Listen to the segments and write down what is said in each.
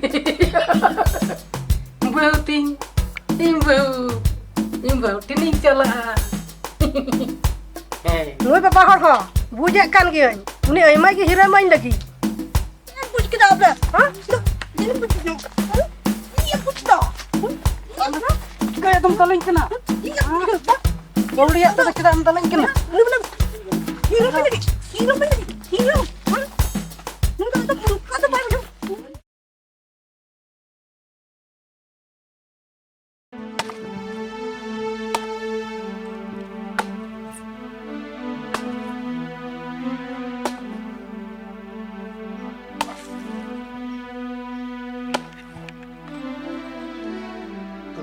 Bau ting, bau tining cala. Nui papa hor ho, bujek kan gini. Uni ayamai ki hira main lagi. Buj kita apa? Hah? Ini buj ni. Iya buj dah. Kaya tum taling kena. Iya buj dah. Kalau dia tak kita taling kena. Ini benar. Hira main lagi. Hira main lagi. Hira. Hah? Enggak ada main lagi.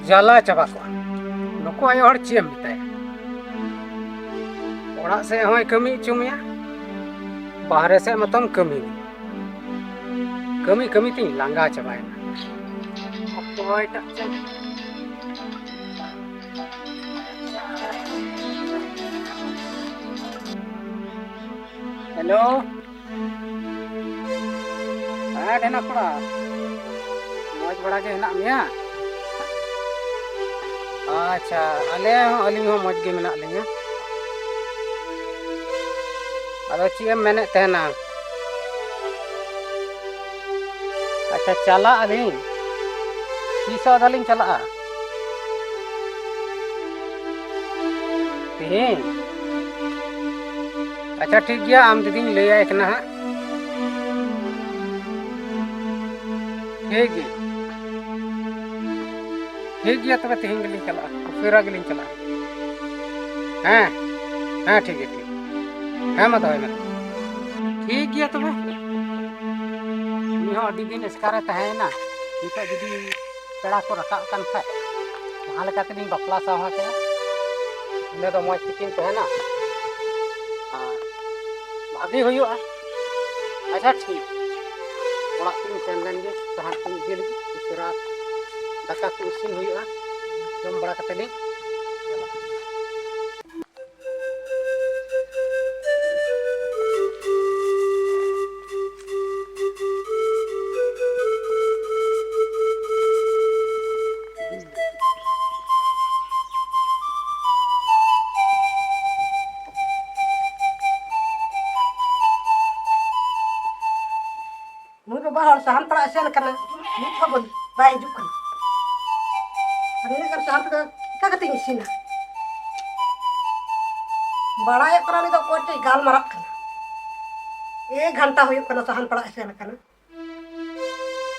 Jala coba ko. Nuku ayo hor ciem bitaya. Orang se hoy kami cumya. Bahare se matam kami. Kami ting langga coba ya. Aku hoy tak cem. Hello. Dena pura. Moj bada ke henak mea. अच्छा अली मज गे मेना लिया अदो चेम मेने तहना अच्छा चला अली तीसो दलिंग चला तीन अच्छा ठीक गया आम दीदी ले आए कना हा ठीक है ठीक गया तब तेहन गलिंग चला उसेरा गलिंग चला हाँ हाँ ठीक है ठीक हाँ मत होय ठीक गया तब उनी हो अडी दिन एस्कारे तहेना नितो जुदी पेड़ा को रकाब कान खा जहाँ लेका तेलिंग बापला साहा के इने दो मज तिकिन तहेना भागी हुयुआ अच्छा ठीक ओड़ा तिन सेन लेन गे जहाँ तिन गेल उसेरा दाका को इसिन हुयुआ जम बड़ा कते लिंग Nui papa hor sahan para asian karena ni pun baik juga. Ini kan sahan tu kita ketinggi sini. बड़ा एक प्राणी तो कोटे गाल मरक करना 1 घंटा हुई करना सहन पड़ा ऐसे ना करना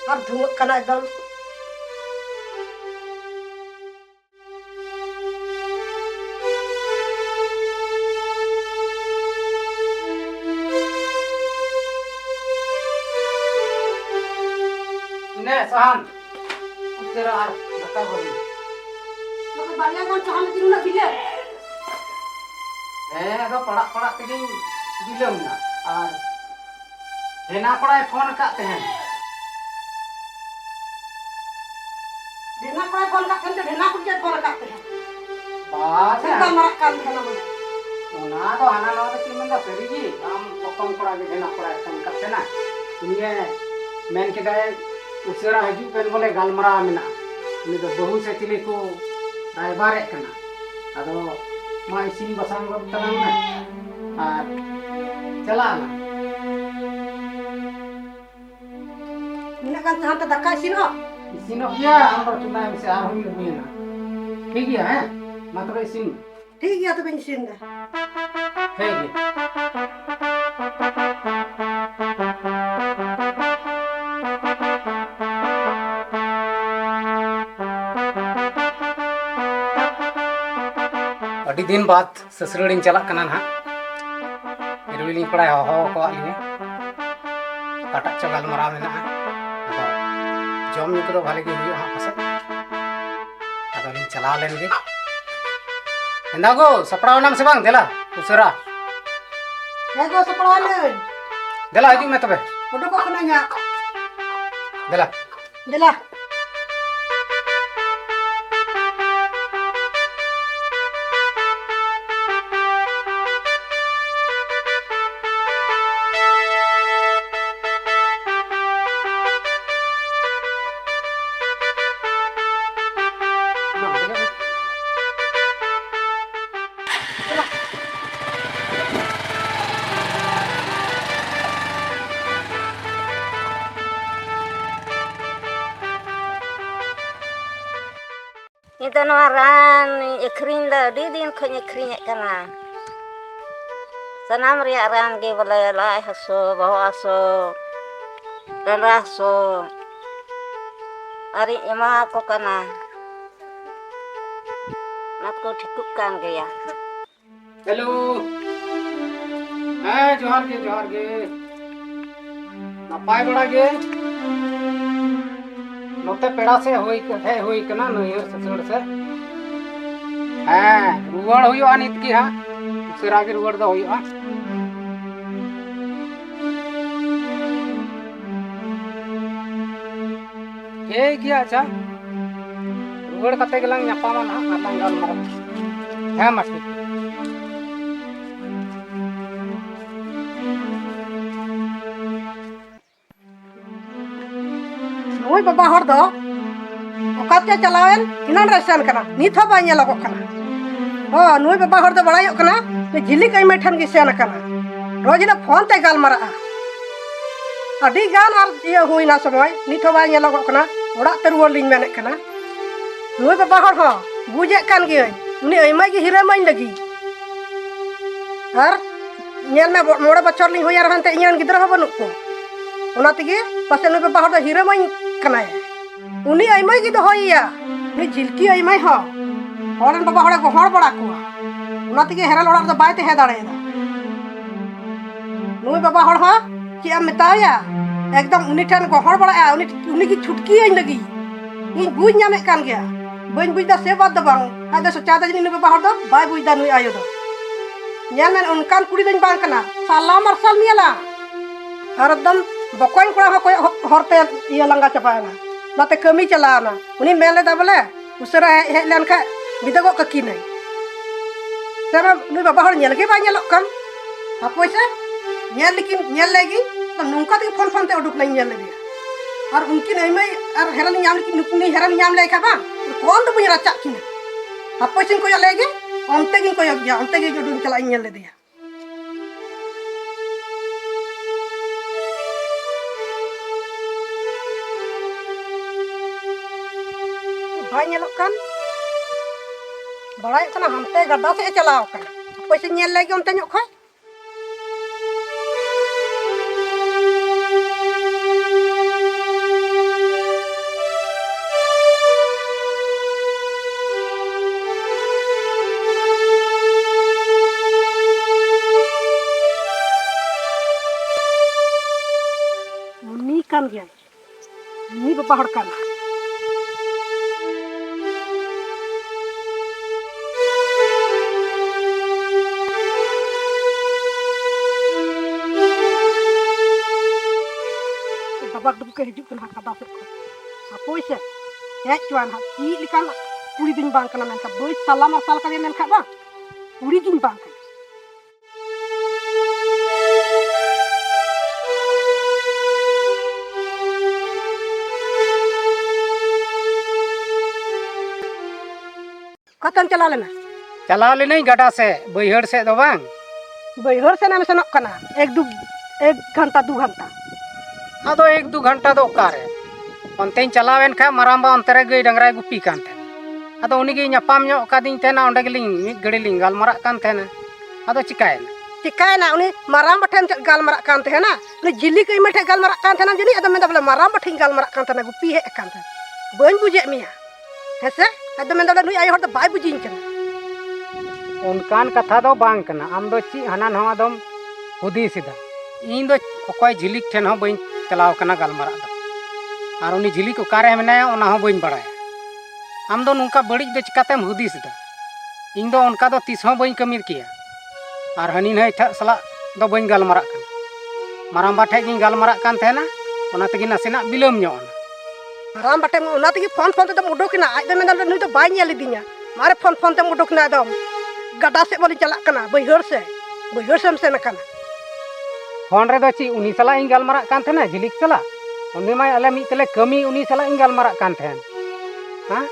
और धुआं करना एकदम ने सहन तेरा बता बोली तो बढ़िया कौन सहन दिन ना बिले अदो पड़ा तेगिंग बिलम ना और हेना पड़ाय फोन का तहन ढेना पड़ा फोन का करते ढेना कुछ फोन करते हैं बात है का मरक कर देना मुझे ओना तो हाना नवा तो चिमन दा सरीगी हम पकम पड़ा के हेना पड़ा फोन करते ना इनिए मेन के दाय उसेरा हजू पेन बोले गालमरा मेना उनी दो बहु से चिली को रायबार कना अदो मा इसिन बसांग गब तनांग ना और चला ना इन्हें kan सहन तो धक्का सिनो इसिन किया हम तो चुना से आ हम हुई ना ठीक है हैं मतलब इसिन ठीक है तो बिन सिन दे ठीक है अड़ी दिन बाद ससुरड़िन चला कना ना इरुलिन पड़ा हो को आलिने काटा च गालमरा मेना अदो जम नी को भाले गे हुई हा पासे अदो लिन चला लेन गे एंदागो सपड़ाव नाम से बांग देला उसरा ego sepuluh देला हजू में तबे udah kok kenanya देला Adalah. Itu naran ikrin dah di din kau ikrin kana. Sanam ria ran ge boleh lah haso bawa haso dan raso. Ari ema ko kana. Nak ko thikukkan ge ya. Hello जोहार गे नपाय बड़ा गे नोते पेड़ा से होई कना नैहर ससुर से रुवाड़ हुआ नित की हाँ उसेरा के रुवाड़ दा हुआ हे किया अच्छा रुवाड़ कते गेलांग ᱧᱟᱯᱟᱢᱟ ना आलांग गालमारा हाँ मास्टर नुई बाबा हर दो ओकाते चलावेन इनान रेसन कना नित हो बाय नेलगो कना हो नुई बाबा हर दो बड़ायो कना ते झिली कई मैठन गी सेन कना रोज ना फोन ते गालमारा अडी गान आर ये हुईना समय नित हो बाय नेलगो कना ओड़ा ते रुवाड़ लिंग मेने कना नुई बाबा हर हो बुझे कान गे उनी अइमा गी हिरे माइन लगी आर नेल में मोड़े बछर लिंग होया रहन ते इयान गिदरा हो बनु को ओना तिगे पासे नुई बाबा हर दो हिरे माइन कना उनी अइमा गी दो होइया उनी झिलकी अइमा हो हरन बाबा हरे को हर बड़ा को ओना तिगे हेरा लोड़ा दो बाय ते हे दाड़ेदा नुई बाबा हर हो कि am metaya एकदम उनी ठन को हर बड़ा उनी की छुटकी आइन लगी इन बुझ ᱧᱟᱢᱮ कान गया बइन बुझ दा से बात द बांग आदा सचा दा जनी नुई बाबा हर दो बाय बुझ दा नुई आयो दो ᱧᱮᱞ ᱢᱮᱱ ᱚᱱᱠᱟᱱ ᱠᱩᱲᱤ ᱫᱚᱧ ᱵᱟᱝ ᱠᱟᱱᱟ ᱥᱟᱞᱟ ᱢᱟᱨᱥᱟᱞ ᱧᱮᱞᱟ ᱟᱨ ᱮᱠᱫᱚᱢ ᱵᱚᱠᱚᱧ ᱠᱚᱲᱟ ᱦᱚᱸ ᱠᱚᱭᱚᱜ ᱦᱚᱨᱛᱮ ᱤᱭᱟᱹ ᱞᱟᱸᱜᱟ ᱪᱟᱵᱟᱭᱮᱱᱟ ᱱᱟᱛᱮ ᱠᱟᱹᱢᱤ ᱪᱟᱞᱟᱣᱱᱟ ᱩᱱᱤ ᱢᱮᱱ ᱞᱮᱫᱟ ᱵᱚᱞᱮ ᱩᱥᱟᱹᱨᱟ ᱦᱮᱡ ᱞᱮᱱᱠᱷᱟᱡ ᱵᱤᱫᱟᱹᱜᱚᱜ ᱠᱟᱹᱠᱤᱱᱟᱹᱧ ᱥᱮᱨᱟ ᱱᱩᱭ ᱵᱟᱵᱟ ᱦᱚᱲ ᱧᱮᱞ ᱜᱮ ᱵᱟᱭ ᱧᱮᱞᱚᱜ ᱠᱟᱱ ᱦᱟᱯᱳᱭ ᱥᱮ ᱧᱮᱞ ᱞᱮᱜᱤᱧ ᱱᱚᱝᱠᱟ ᱛᱮᱜᱮ ᱯᱷᱳᱱ ᱛᱮ ᱩᱰᱩᱠ ᱞᱟᱹᱧ ᱧᱮᱞ ᱞᱮᱫᱮᱭᱟ ᱟᱨ ᱩᱱᱠᱤᱱ ᱟᱭᱢᱟᱭ ᱟᱨ ᱦᱮᱨᱟᱞᱤᱧ ᱧᱟᱢ ᱞᱮᱠᱤᱱ ᱱᱩᱠᱤᱱ ᱦᱮᱨᱟᱞᱤᱧ ᱧᱟᱢ ᱞᱮᱭ ᱠᱷᱟᱡ ᱵᱟᱝ ᱯᱷᱳᱱ ᱫᱚ ᱵᱟᱹᱧ ᱨᱟᱪᱟᱜ ᱠᱤᱱᱟ ᱦᱟᱯᱳᱭ ᱥᱮᱧ ᱠᱚᱭᱚᱜ ᱞᱮᱜᱮ ᱚᱱᱛᱮ ᱜᱤᱧ ᱠᱚᱭᱚᱜ ᱜᱮᱭᱟ ᱚᱱᱛᱮ ᱜᱮ ᱩᱰᱩᱠ ᱪᱟᱞᱟᱜ ᱤᱧ ᱧᱮᱞ ᱞᱮᱫᱮᱭᱟ भाई ñelok kan बड़ाय kana हमते गड्ढा से चलाव kan apa से ñel lagi onte ñok khoy ini kan dia ini bapak hor kan babak dum ke hidup kan kata se apa ise cuan hati likan kuri din bang kana men ka boy salam asal ka men ka ba kuri din bang kana कतन चला लेना गड्ढा से बैहड़ से दो बांग बैहड़ से ना सेनक कना एक घंटा 2 घंटा अदो 1-2 घंटा दो कारे onte चलावेन खा मारांबा onte रे गई डंगराय गुपी कान थे अदो उनी गे ᱧᱟᱯᱟᱢ ᱧᱚᱜ ᱠᱟᱫᱤᱧ ᱛᱮᱱᱟ ᱚᱸᱰᱮ ᱜᱮᱞᱤᱧ ᱢᱤᱫ ᱜᱷᱟᱹᱲᱤ ᱞᱤᱧ ᱜᱟᱞᱢᱟᱨᱟᱜ ᱠᱟᱱ ᱛᱟᱦᱮᱱᱟ ᱟᱫᱚ ᱪᱤᱠᱟᱭᱮᱱᱟ उनी मारांबा ठेन गालमाराग कान थेना उनी जिली कई मठे गालमाराग कान थेना जनी अदो मेदा बोले मारांबा ठेन गालमाराग कान थेना गुपी हे कान थे बन बुझे मिया हेसे अदो मेदा नुई आय हर दो बाय बुझिन कना उनकान कथा दो बांग कना आम दो ची हना नवा दम हुदीसिदा इन दो ओकय झिलिक ठेन हो बइन चलाव कना गालमाराग दो और उनी झिलिक ओकारे मेनाया ओना हो बइन बड़ाया आम दो नुका बड़ी दो चिकातेम हुदीसिदा इन दो उनका दो तीस हो बइन कमी किया और हनी नई ठा सला दो बइन गालमाराग कना मारांबा ठे गिन गालमाराग कान थेना ओना तेगी नासेना बिलम ᱧᱚᱜ मारांबा ठे ओना तेगी फोन ते दम उडोकिना आज दो मेदा नुई तो बाय ᱧᱮᱞ दिया मारे फोन ते उडोकिना दम गड्ढा से बोली चला कना बैहड़ से सेन कना फोन रे दो ची उनी सला इन गालमाराग कान थेना झिलिक सला उनी माय अले मी तले कमी उनी सला इन गालमाराग कान थेन हां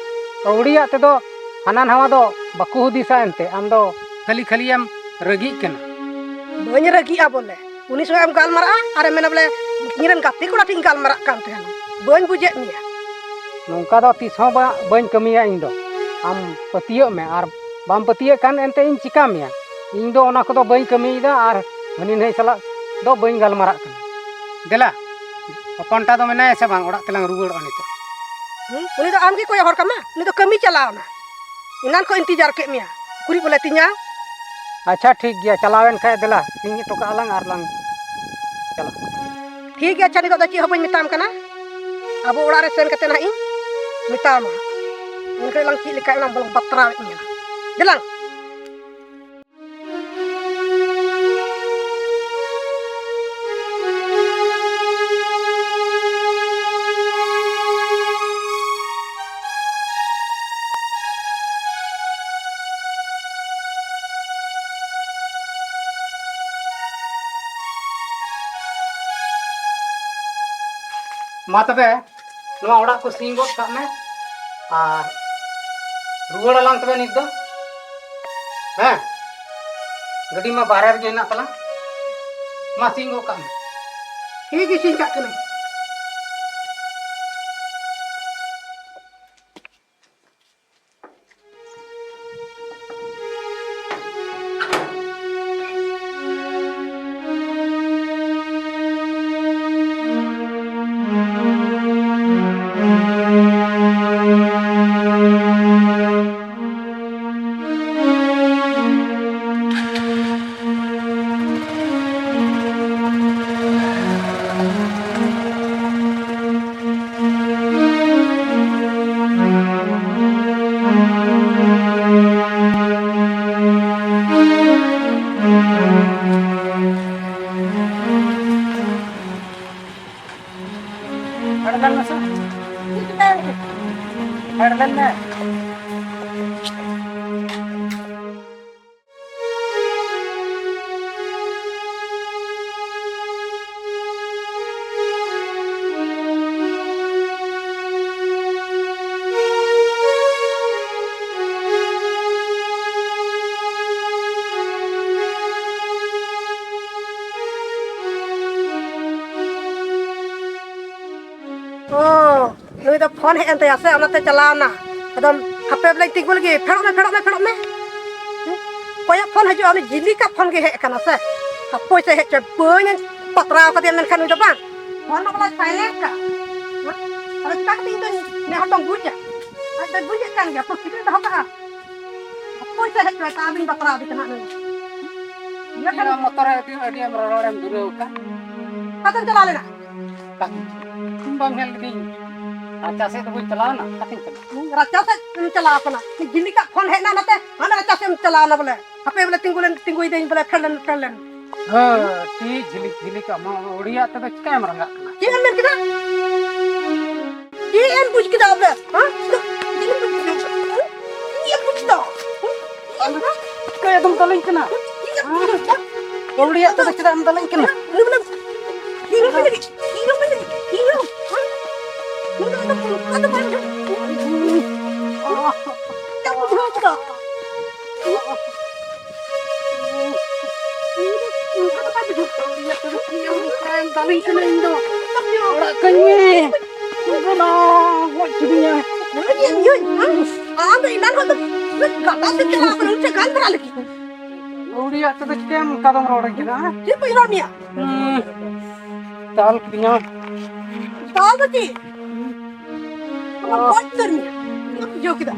औड़िया ते दो हाना नवा दो बाकु हुदिसा एनते आम दो खाली एम रगी कना बनी रगी आ बोले उनी सो एम गालमारा अरे मेना बोले निरन गाती कोड़ा थिन गालमाराग कान थेना बन बुझे मिया नोंका दो तीस हो बन कमिया इन दो आम पतियो में और बाम पतिये कान एंते इन चिका मिया इन दो ओना कोदो बई कमीदा और हनी नहीं सला दो बई गलमारा कना देला अपनटा दो मेना से बांग ओड़ा तेलांग रुगड़ अनि तो उनी दो आमगे कोई हर कमा उनी दो कमी चलावना इनान को इंतजार के मिया कुरी बोले तिnya अच्छा ठीक गया चलावेन खाए देला सिंगी टोका आलांग आर लांग चला ठीक है अच्छा नितो ची हबई मिताम कना अब ओड़ा रे सेन कते ना इन मिताम उनके लंग ची लिखाय ना बोल बतरा मिया देlang मा तबे नवा ओड़ा को सिंगो का में और रुगड़ आलांग तबे नित दो हैं गड्डी में बाहर रे ना तला मा सिंगो का में ठीक है सिंगा कने हड़दल में सर हड़दल में नुई तो फोन है अंते आसे अनते चलाना एकदम हपे बले तिगुल गे फेड़ो में कोया फोन हजो अने जिली का फोन गे है कना से हपोय से है बन पतरा का दे मेनखान नुई तो बांग फोन बला साइलेंट का अरे तक दिन तो ने हटम बुझा आज तो बुझे कान गया तो किते दह का हपोय से है का बिन पतरा दिखना नहीं ये ना मोटर है अडी हम रोड़म दुरो का कतन चला लेना का बम हेल दी अच्छा से तो कोई चलाओ ना कथिन चला रचा से चला अपना जिली का फोन है ना नते हन रचा से चलाना बोले हपे बोले तिंगुई देन बोले फेलन हां ती झिली का मा ओडिया तो कैम रंगा ना ये हम किदा ये हम पूछ के दाब हां ये पूछ दो कय तुम तलिन कना ओडिया तो चदा हम तलिन कना हीरो ओडिया तो कैम कदम रोड़ेंगे ना ये पैरोनिया ताल किया ताल बची बहुत तरनी जो किदा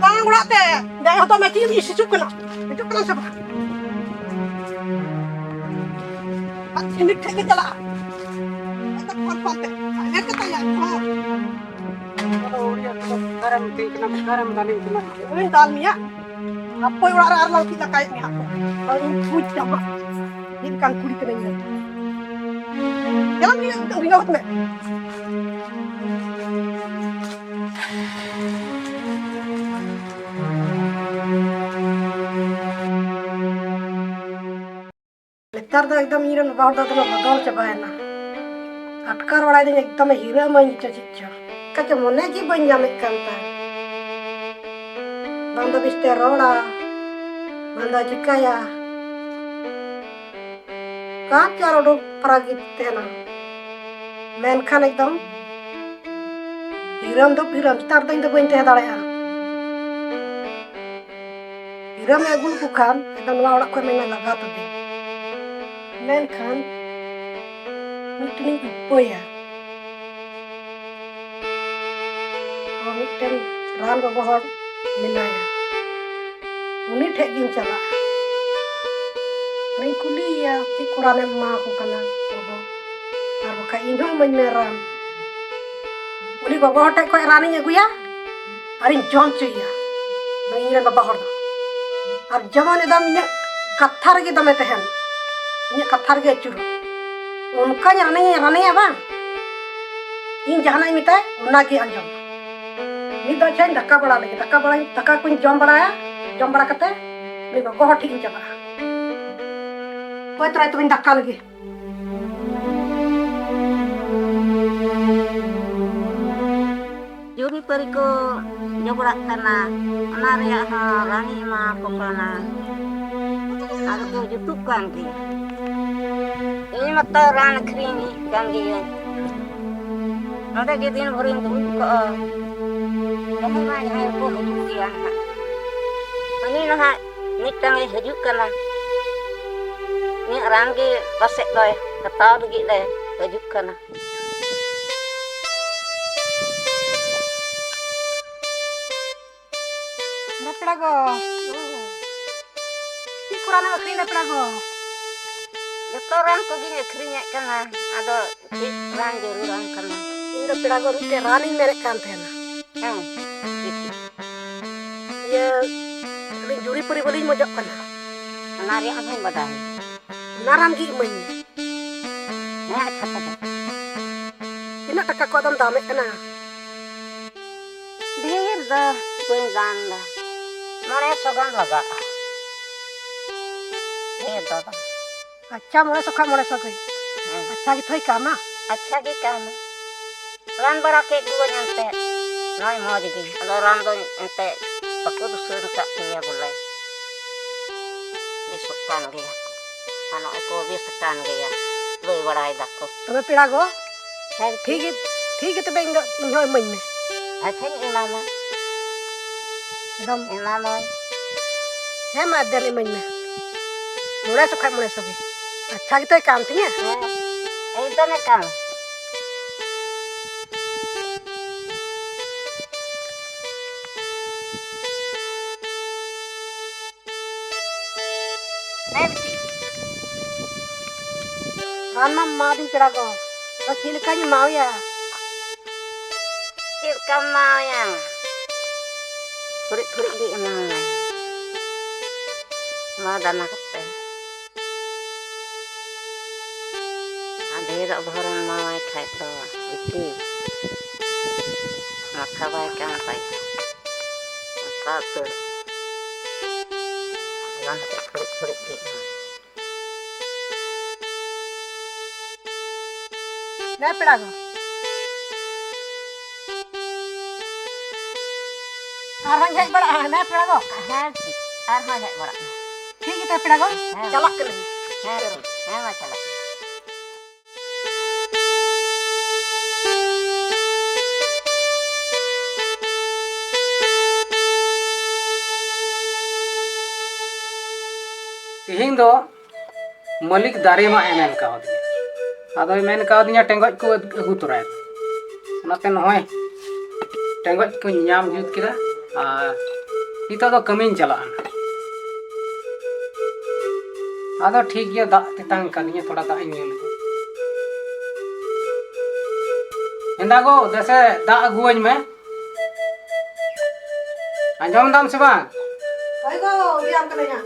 तांग उड़ाते दे हो तो मैं तीन इसी चुकना सब अच्छे मिठे के चला तो फोन पे ये के तैयार ओडिया तो गरम दालिन कना इन दाल मिया आप कोई उड़ा रहा की लकाय में आप और पूछ जामा ये कान कुड़ी के नहीं है चलो ये रिंगोट में लेकर तो एकदम हीरो बहुत तो बदल चबायना अटकर वाला दिन एकदम हीरो मन चिच्चा कच मने की बन जामे कांता बंद बिस्ते रोड़ा बंद चिकाया का चारो दो प्रागित तेना मेनखान एकदम हीरोम दो फिरम स्टार तो इन तो बन ते दाड़या सिरम अगुल को खान एकदम नवा ओड़ा को मैं लगा तो दे मैं खान मिटनी उपोया और मिटन रान को बहुत मिलाया उन्हीं ठेक गिन चला ring kuliah si kurane ma ko kana gogo ar ka ino man meram uli gogo hote ko rani aguya arin jon chuya no ina baba horda ar jamane dam nya kathar ge dame tehen nya kathar ge churu unka rani ya bang in jahana mita unna ge anjam ni do chen daka kun jom bada kate ni gogo hoti in jaba Kau try tu dakal lagi. Juri periko nyoborak kana anaria ha rani ma kokana. Ada tu YouTube kan ki. Ini mata ran krini kan ki. Nada ke din bhorin tu ko. Kamu mai hai ko hidup dia. Ani nah nitang hidup kana. Ni orang ke pasek doy, kata lagi le, hidup kana. Leprago. Si kurang nak kering leprago. Jatuh orang ko gini keringnya kana, ada orang jururan kana. Ini leprago rute rani merek kan tena. Gitu. Ya, kering juri peri beli mojok kana. Nari apa yang badai? Naram gi man. Nah, kata dah. Ina taka ko dam dame kana. Dihir dah, kuingan dah. Mana sogan laga. Dihir dah. Acha mole sokai. Acha gi thoi kama. अच्छा की काम रान बड़ा के गुआ जानते नई मौज की अलो रान दो जानते पक्को तो सुन का किया बोले disukkan gaya anak aku disukkan gaya lebih बड़ाई दको तबे पेड़ा गो ठीक है तबे इंजॉय मन में अच्छा इनामा एकदम इनामा है मादर मन में मोड़ा सुखा मोड़े सभी अच्छा की तो काम थी ना एकदम काम Rana madi kirago, kecil kanya mau ya. Cilka mau yang purik di emang mau dana kete. Ada yang barang mau kayak tu, iki. Maka baik kan baik. Maka tu, jangan purik di emang. Nah पेड़ा गो आराम जाए बड़ा ना पेड़ा गो Har mau jak borak. ठीक है तो पेड़ा गो चलक कर लगी Mau celak. तिहिंग दो मलिक दारे मा एमेन कावदिया आदो मेन कावदिया टेंगoj को अगु तोराय ओनाते नहय टेंगoj को ᱧᱟᱢ जुत किदा आ नितो दो कमिन चला आदो ठीक गया दा तेतांग कादिया थोड़ा दा इन ले इंदागो दसे दा अगुवñ में अंजम दाम से बा भाई गो बियाम करना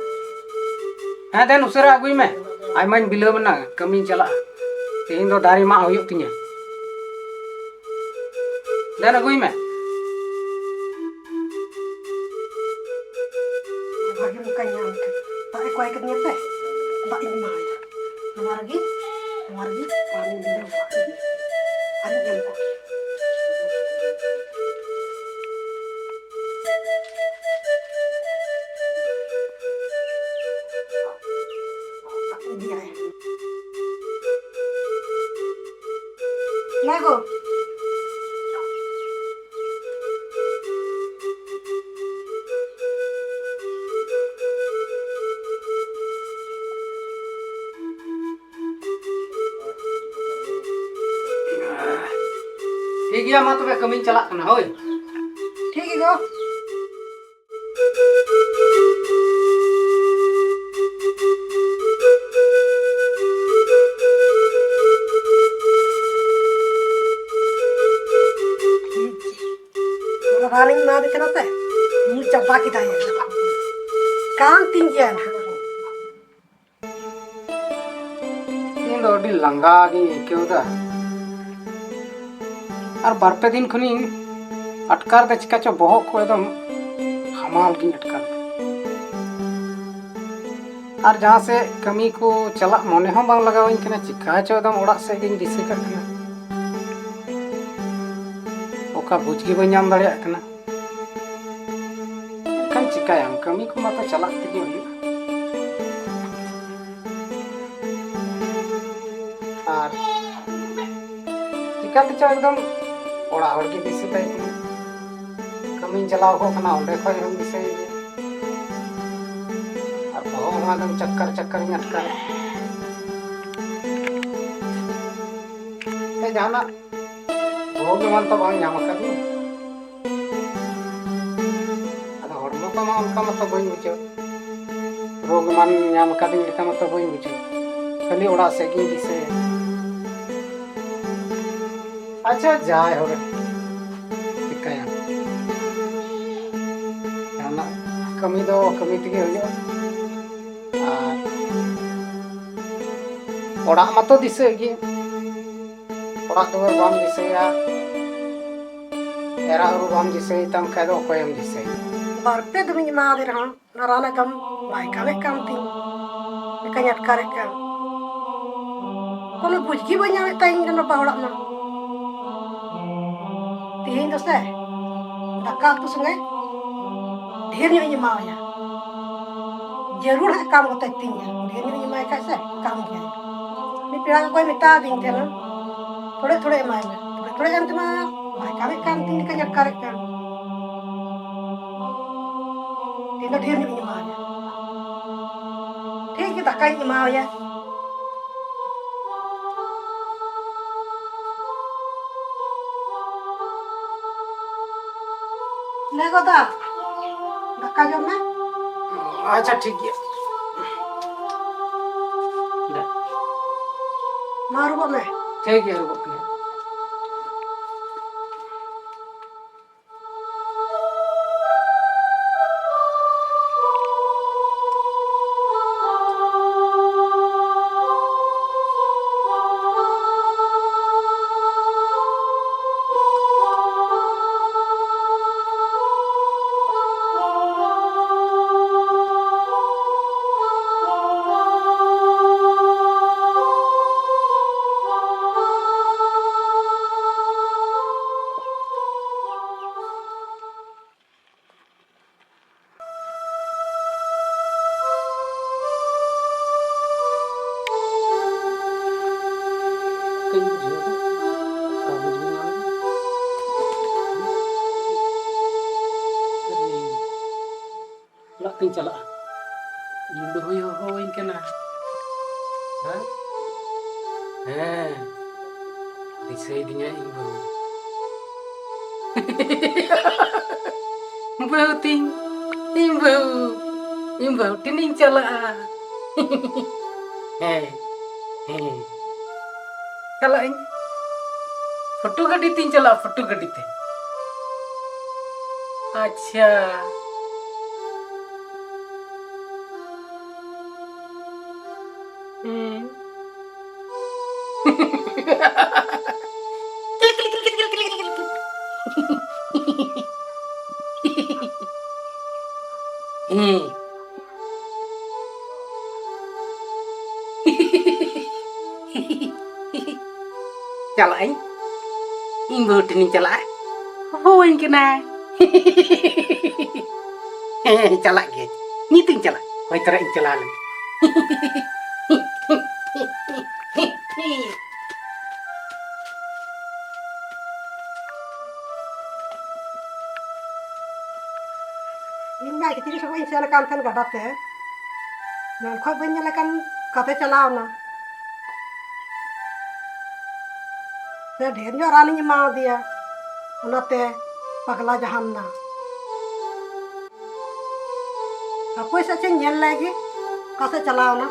हाँ देन उसरा अगुई में आयमाñ बिलोब ना कमिन चला तिहिंग दो दारी मा हुयुग तिnya देन अगुई में bagi mukanya tak kuai ketnya teh tak ini mah ya nomor lagi paling bilang ada yang kok dia Lago गया मा तबे कमी चला कना होय ठीक है गो रानी मा दे चलते मुझ चब्बा की दाई काम तीन किया ना इन दो डी लंगा गी क्यों दा और बारपे दिन खनी अटकार दे चिका चो बहुत को एकदम हमाल गी अटकार और जहाँ से कमी को चला मने हो बांग लगा वहीं कना चिका चो एकदम ओड़ा से गिन दिसे कर गया ओका बुझगी बन जाम दाड़िया कना kan चिका yang kami को माता चला तगी हुई और चिका ते एकदम ओड़ा हड़ के दिसे ताई कमी चलाओ को कना ओंडे खय हम दिसे और बहुत एकदम चक्कर चक्कर में अटका ते जाना भोग मन तो बांग नाम कर मा उनका मतलब बई बुझे रोग मान नाम का दिन का मतलब बई बुझे खाली ओड़ा से की दिसे अच्छा जाए हो चिकाया जाना कमी दो कमी तगे हो ओड़ा मतो दिसे गे ओड़ा तो बाम दिसे या एरा और बाम दिसे तम का दो कोयम दिसे बारपे दमी मा दे रहा नाराना कम बाई कामे काम तीन कन्यात करे काम कोनो बुझगी बन जावे ताई इन बावड़ा ना तीन दोस्ते दक्का तो संगे ढेर नहीं माया जरूर है काम होता है तीन ढेर नहीं माया कैसे काम किया मैं पिड़ा कोई मिटा दिन थे ना थोड़े थोड़े माया में थोड़े थोड़े अंत में बाई कामे काम तीन कन्यात करे काम तीन ढेर नहीं माया ठीक है दक्का नहीं माया ले गोदा दक्का जो में अच्छा ठीक है मारू में ठीक है रुको चला बहु हो इनकना हाँ हाँ दिसे दिया इन बहु बहु तीन इन बहु टिनिंग चला है चला इन फोटो गड्डी तीन चला फोटो गड्डी थे अच्छा चला इन बहुत नहीं चला हो इनकना चला गया नीतिन चला कोई तरह इन चला ले इनगा कितनी सब इन सेल काम थन गडाते हैं मैं खो बन जला kan kate चलाओ ना तो ढेर जो रानी मा दिया उनाते पगला जहान ना हापोय से चें नेल लेगी कासे चलाओ ना